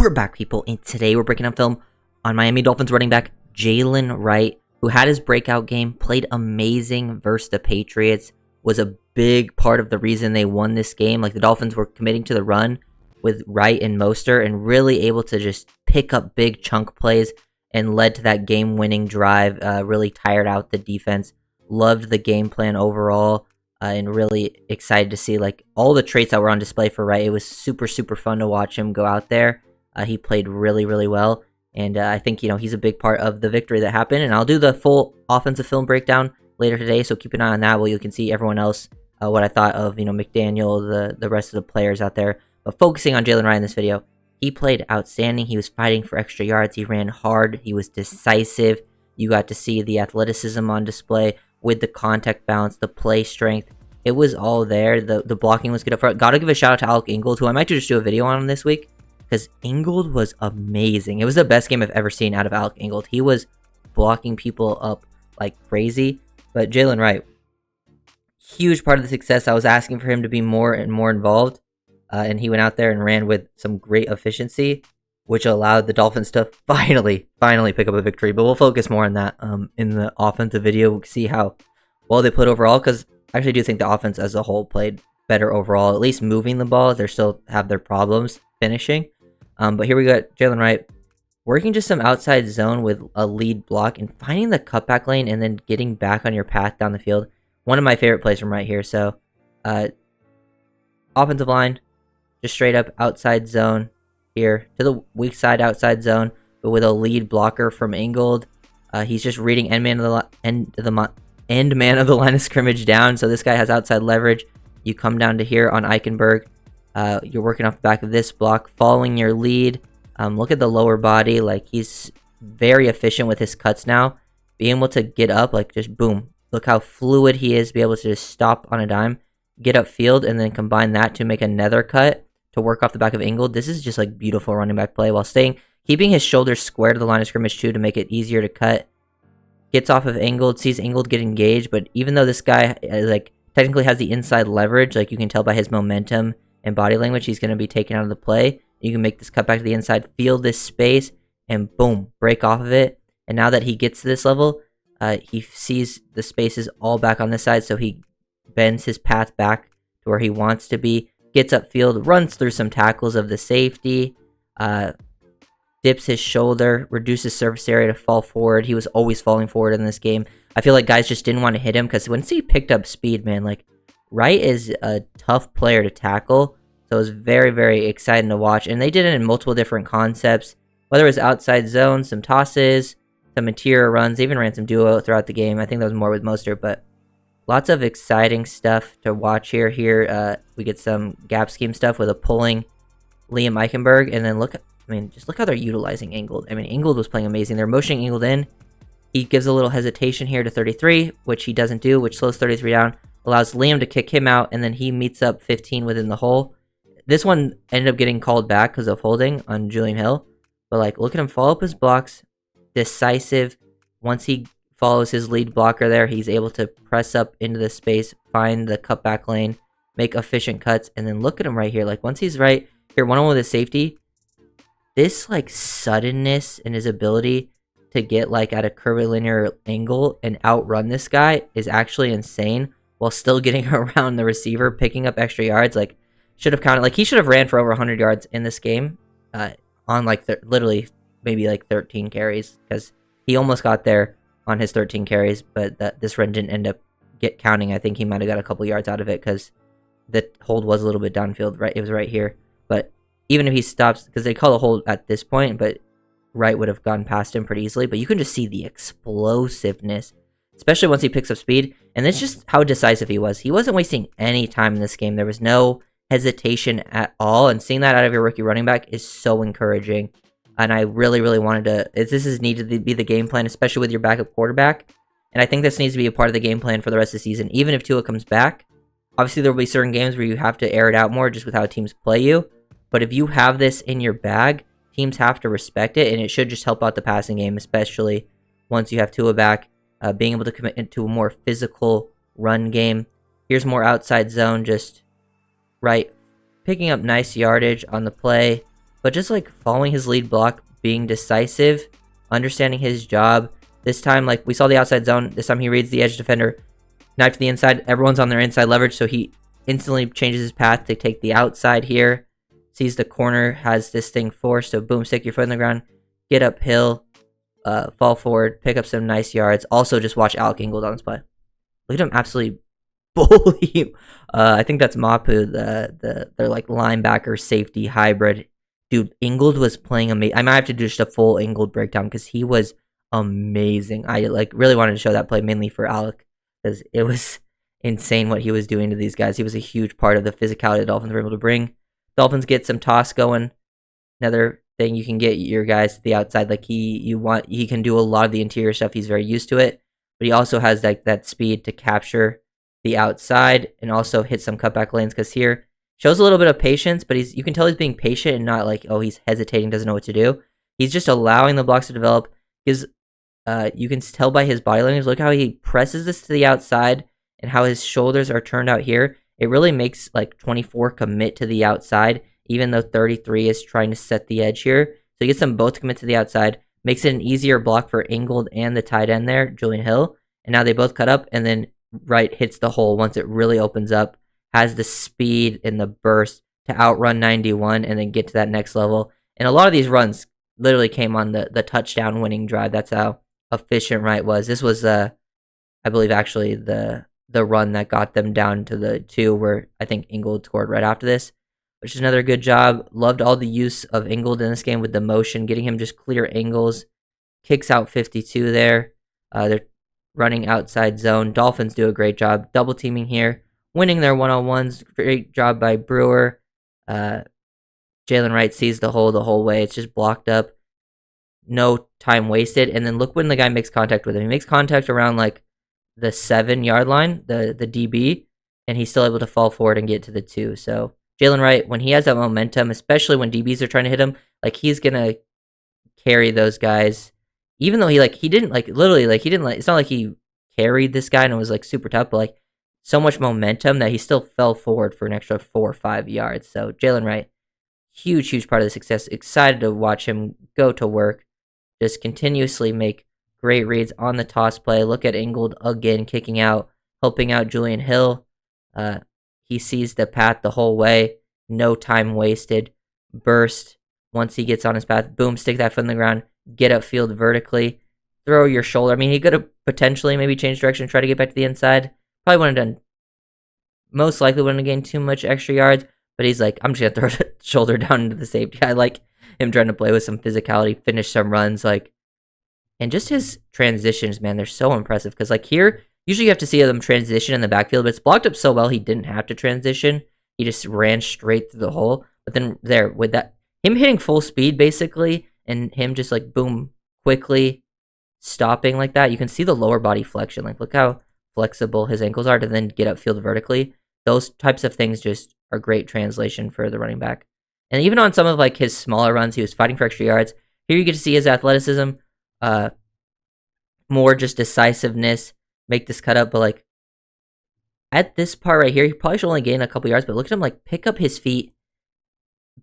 We're back, people, and today we're breaking down film on Miami Dolphins running back Jaylen Wright, who had his breakout game, played amazing versus the Patriots, was a big part of the reason they won this game. Like, the Dolphins were committing to the run with Wright and Mostert and really able to just pick up big chunk plays and led to that game-winning drive, really tired out the defense. Loved the game plan overall. And really excited to see like all the traits that were on display for Wright. It was super fun to watch him go out there. He played really well, and I think he's a big part of the victory that happened. And I'll do the full offensive film breakdown later today, so keep an eye on that. Where you can see everyone else what I thought of McDaniel, the rest of the players out there. But focusing on Jaylen Wright in this video, he played outstanding. He was fighting for extra yards. He ran hard. He was decisive. You got to see the athleticism on display with the contact balance, the play strength. It was all there. The blocking was good up front. Gotta give a shout out to Alec Ingold, who I might just do a video on this week, because Ingold was amazing. It was the best game I've ever seen out of Alec Ingold. He was blocking people up like crazy. But Jaylen Wright, huge part of the success. I was asking for him to be more and more involved, and he went out there and ran with some great efficiency, which allowed the Dolphins to finally pick up a victory. But we'll focus more on that in the offensive video. We'll see how well they played overall, because I actually do think the offense as a whole played better overall, at least moving the ball. They still have their problems finishing. But here we got Jaylen Wright working just some outside zone with a lead block and finding the cutback lane and then getting back on your path down the field. One of my favorite plays from right here. So offensive line, just straight up outside zone here to the weak side outside zone, but with a lead blocker from Ingold. He's just reading end man of the line of scrimmage down. So this guy has outside leverage. You come down to here on Eichenberg. You're working off the back of this block, following your lead. Look at the lower body. Like, he's very efficient with his cuts now. Being able to get up, like, just boom. Look how fluid he is. Be able to just stop on a dime, get upfield, and then combine that to make another cut to work off the back of Ingold. This is just like beautiful running back play while keeping his shoulders square to the line of scrimmage too, to make it easier to cut. Gets off of Ingold, sees Ingold get engaged, but even though this guy like technically has the inside leverage, like you can tell by his momentum and body language, he's going to be taken out of the play. You can make this cut back to the inside, feel this space, and boom, break off of it. And now that he gets to this level, he sees the spaces all back on this side, so he bends his path back to where he wants to be, gets upfield, runs through some tackles of the safety, dips his shoulder, reduces surface area to fall forward. He was always falling forward in this game. I feel like guys just didn't want to hit him, because once he picked up speed, man, like, Wright is a tough player to tackle. So it was very exciting to watch. And they did it in multiple different concepts, whether it was outside zone, some tosses, some interior runs. They even ran some duo throughout the game. I think that was more with Mostert, but lots of exciting stuff to watch here. We get some gap scheme stuff with a pulling Liam Eichenberg, and then just look how they're utilizing Ingold. I mean, Ingold was playing amazing. They're motioning Ingold in. He gives a little hesitation here to 33, which he doesn't do, which slows 33 down, allows Liam to kick him out, and then he meets up 15 within the hole. This one ended up getting called back because of holding on Julian Hill. But, like, look at him follow up his blocks. Decisive. Once he follows his lead blocker there, he's able to press up into the space, find the cutback lane, make efficient cuts, and then look at him right here. Like, once he's right here, one-on-one with his safety, this, like, suddenness and his ability to get, like, at a curvilinear angle and outrun this guy is actually insane, while still getting around the receiver, picking up extra yards. Like, should have counted. Like, he should have ran for over 100 yards in this game on, like, literally maybe, like, 13 carries, because he almost got there on his 13 carries, but this run didn't end up counting. I think he might have got a couple yards out of it, because the hold was a little bit downfield. Right, it was right here. But even if he stops, because they call a hold at this point, but Wright would have gone past him pretty easily. But you can just see the explosiveness, especially once he picks up speed. And that's just how decisive he was. He wasn't wasting any time in this game. There was no hesitation at all. And seeing that out of your rookie running back is so encouraging. And I really wanted to... This is needed to be the game plan, especially with your backup quarterback. And I think this needs to be a part of the game plan for the rest of the season. Even if Tua comes back, obviously there will be certain games where you have to air it out more just with how teams play you. But if you have this in your bag, teams have to respect it, and it should just help out the passing game, especially once you have Tua back. Being able to commit into a more physical run game. Here's more outside zone, just Wright picking up nice yardage on the play, but just like following his lead block, being decisive, understanding his job. This time, like we saw the outside zone, this time he reads the edge defender, knife to the inside, everyone's on their inside leverage, so he instantly changes his path to take the outside here, sees the corner, has this thing forced, so boom, stick your foot in the ground, get uphill, fall forward, pick up some nice yards. Also, just watch Alec Ingold on this play. Look at him absolutely bully him. I think that's Mapu, their like linebacker safety hybrid. Dude, Ingold was playing amazing. I might have to do just a full Ingold breakdown because he was amazing. I like really wanted to show that play mainly for Alec because it was insane what he was doing to these guys. He was a huge part of the physicality the Dolphins were able to bring. Dolphins get some toss going. Another thing, you can get your guys to the outside. Like he can do a lot of the interior stuff. He's very used to it, but he also has like that speed to capture the outside and also hit some cutback lanes. Because here shows a little bit of patience, but you can tell he's being patient and not like, oh, he's hesitating, doesn't know what to do. He's just allowing the blocks to develop. Because you can tell by his body language. Look how he presses this to the outside and how his shoulders are turned out here. It really makes like 24 commit to the outside, even though 33 is trying to set the edge here. So he gets them both to commit to the outside. Makes it an easier block for Ingold and the tight end there, Julian Hill. And now they both cut up, and then Wright hits the hole once it really opens up. Has the speed and the burst to outrun 91 and then get to that next level. And a lot of these runs literally came on the touchdown winning drive. That's how efficient Wright was. This was, I believe, actually the run that got them down to the 2 where I think Ingold scored right after this, which is another good job. Loved all the use of Ingold in this game with the motion, getting him just clear angles. Kicks out 52 there. They're running outside zone. Dolphins do a great job double teaming here, winning their one-on-ones. Great job by Brewer. Jaylen Wright sees the hole the whole way. It's just blocked up. No time wasted. And then look when the guy makes contact with him. He makes contact around like the 7-yard line, the DB, and he's still able to fall forward and get to the 2. So Jaylen Wright, when he has that momentum, especially when DBs are trying to hit him, like he's gonna carry those guys. Even though he didn't it's not like he carried this guy and it was like super tough, but like so much momentum that he still fell forward for an extra 4 or 5 yards. So Jaylen Wright, huge part of the success. Excited to watch him go to work, just continuously make great reads on the toss play. Look at Ingold again kicking out, helping out Julian Hill. He sees the path the whole way. No time wasted. Burst. Once he gets on his path, boom, stick that foot in the ground. Get upfield vertically. Throw your shoulder. I mean, he could have potentially maybe changed direction and try to get back to the inside. Probably wouldn't have done. Most likely wouldn't have gained too much extra yards. But he's like, I'm just going to throw the shoulder down into the safety. I like him trying to play with some physicality, finish some runs. And just his transitions, man, they're so impressive. Because like here, usually you have to see them transition in the backfield, but it's blocked up so well he didn't have to transition. He just ran straight through the hole. But then there, with that, him hitting full speed basically, and him just like boom, quickly stopping like that, you can see the lower body flexion. Like look how flexible his ankles are to then get upfield vertically. Those types of things just are great translation for the running back. And even on some of like his smaller runs, he was fighting for extra yards. Here you get to see his athleticism, more just decisiveness, make this cut up. But like at this part right here, he probably should only gain a couple yards, but look at him like pick up his feet,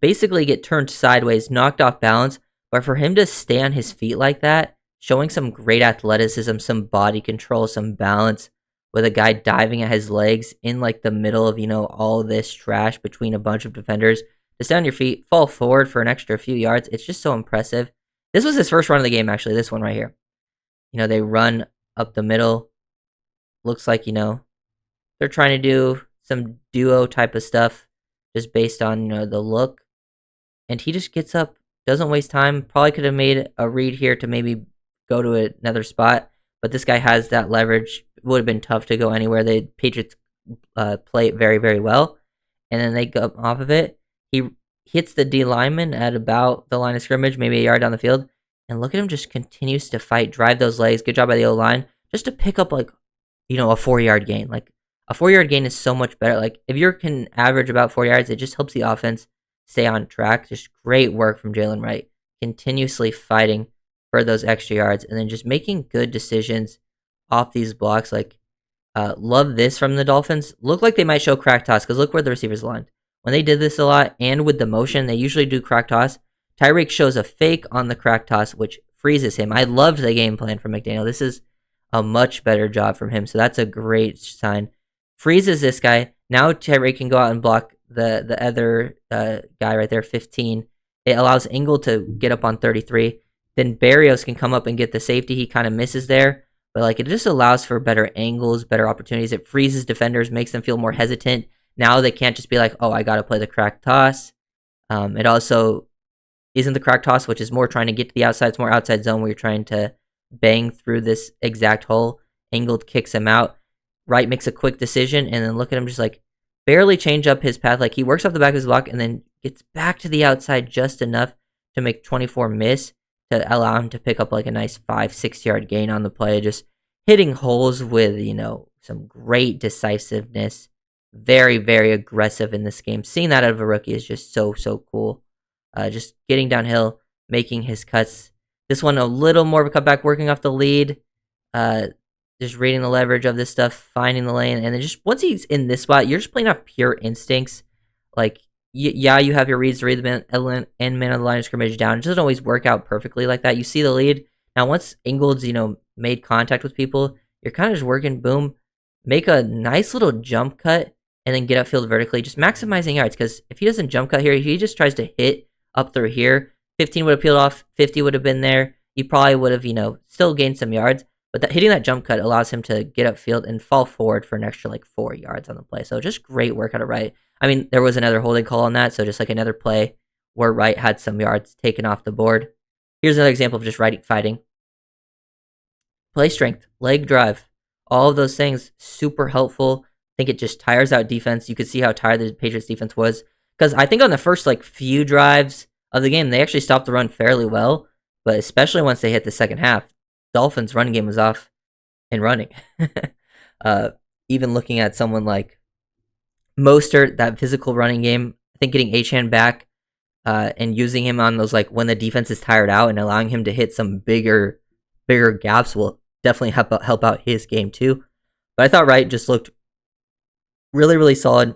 basically get turned sideways, knocked off balance. But for him to stay on his feet like that, showing some great athleticism, some body control, some balance, with a guy diving at his legs in like the middle of, all this trash between a bunch of defenders, to stay on your feet, fall forward for an extra few yards. It's just so impressive. This was his first run of the game, actually, this one right here. They run up the middle. Looks like, they're trying to do some duo type of stuff just based on, the look. And he just gets up, doesn't waste time. Probably could have made a read here to maybe go to another spot. But this guy has that leverage. It would have been tough to go anywhere. The Patriots play it very, very well. And then they go off of it. He hits the D lineman at about the line of scrimmage, maybe a yard down the field. And look at him just continues to fight, drive those legs. Good job by the O-line. Just to pick up like, a 4-yard gain. Like a 4-yard gain is so much better. Like if you can average about 4 yards, it just helps the offense stay on track. Just great work from Jaylen Wright. Continuously fighting for those extra yards and then just making good decisions off these blocks. Like, love this from the Dolphins. Look like they might show crack toss because look where the receivers aligned. When they did this a lot and with the motion, they usually do crack toss. Tyreek shows a fake on the crack toss, which freezes him. I loved the game plan from McDaniel. This is a much better job from him, so that's a great sign. Freezes this guy. Now Tyreek can go out and block the other guy right there, 15. It allows Ingold to get up on 33. Then Barrios can come up and get the safety. He kind of misses there, but like it just allows for better angles, better opportunities. It freezes defenders, makes them feel more hesitant. Now they can't just be like, oh, I got to play the crack toss. It also isn't the crack toss, which is more trying to get to the outside. It's more outside zone where you're trying to bang through this exact hole. Angled kicks him out. Wright makes a quick decision, and then look at him just like barely change up his path. Like he works off the back of his block and then gets back to the outside just enough to make 24 miss to allow him to pick up like a nice 5-6 yard gain on the play. Just hitting holes with, some great decisiveness. Very, very aggressive in this game. Seeing that out of a rookie is just so, so cool. Just getting downhill, making his cuts. This one a little more of a cutback, working off the lead. Just reading the leverage of this stuff, finding the lane, and then just once he's in this spot, you're just playing off pure instincts. Like, yeah, you have your reads to read the man of the line of scrimmage down. It doesn't always work out perfectly like that. You see the lead. Now, once Ingold's, made contact with people, you're kind of just working, boom, make a nice little jump cut, and then get upfield vertically, just maximizing yards. Because if he doesn't jump cut here, he just tries to hit up through here. 15 would have peeled off, 50 would have been there. He probably would have, still gained some yards. But hitting that jump cut allows him to get upfield and fall forward for an extra 4 yards on the play. So just great work out of Wright. I mean, there was another holding call on that, so just another play where Wright had some yards taken off the board. Here's another example of just Wright fighting. Play strength, leg drive, all of those things, super helpful. I think it just tires out defense. You could see how tired the Patriots defense was. Because I think on the first few drives of the game, they actually stopped the run fairly well. But especially once they hit the second half, Dolphins' running game was off and running. Even looking at someone like Mostert, that physical running game, I think getting Achane back and using him on those when the defense is tired out and allowing him to hit some bigger gaps will definitely help out his game too. But I thought Wright just looked really, really solid.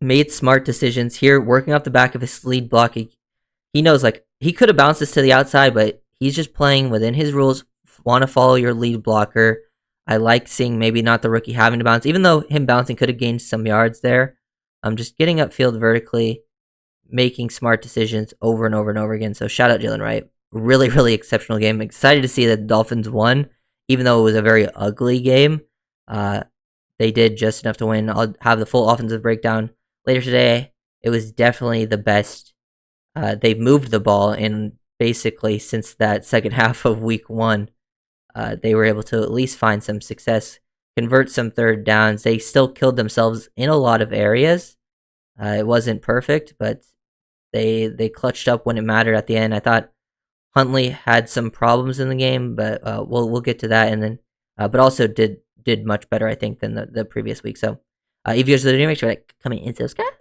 Made smart decisions here, working off the back of his lead block. He knows he could have bounced this to the outside, but he's just playing within his rules. Want to follow your lead blocker. I like seeing maybe not the rookie having to bounce, even though him bouncing could have gained some yards there. Just getting upfield vertically, making smart decisions over and over and over again. So shout out Jaylen Wright. Really, really exceptional game. Excited to see that the Dolphins won, even though it was a very ugly game. They did just enough to win. I'll have the full offensive breakdown later today. It was definitely the best. They've moved the ball in basically since that second half of week 1. They were able to at least find some success, convert some third downs. They still killed themselves in a lot of areas. It wasn't perfect, but they clutched up when it mattered at the end. I thought Huntley had some problems in the game, but we'll get to that. And then, but also did much better, I think, than the previous week. So, if you guys are new, make sure to comment and subscribe.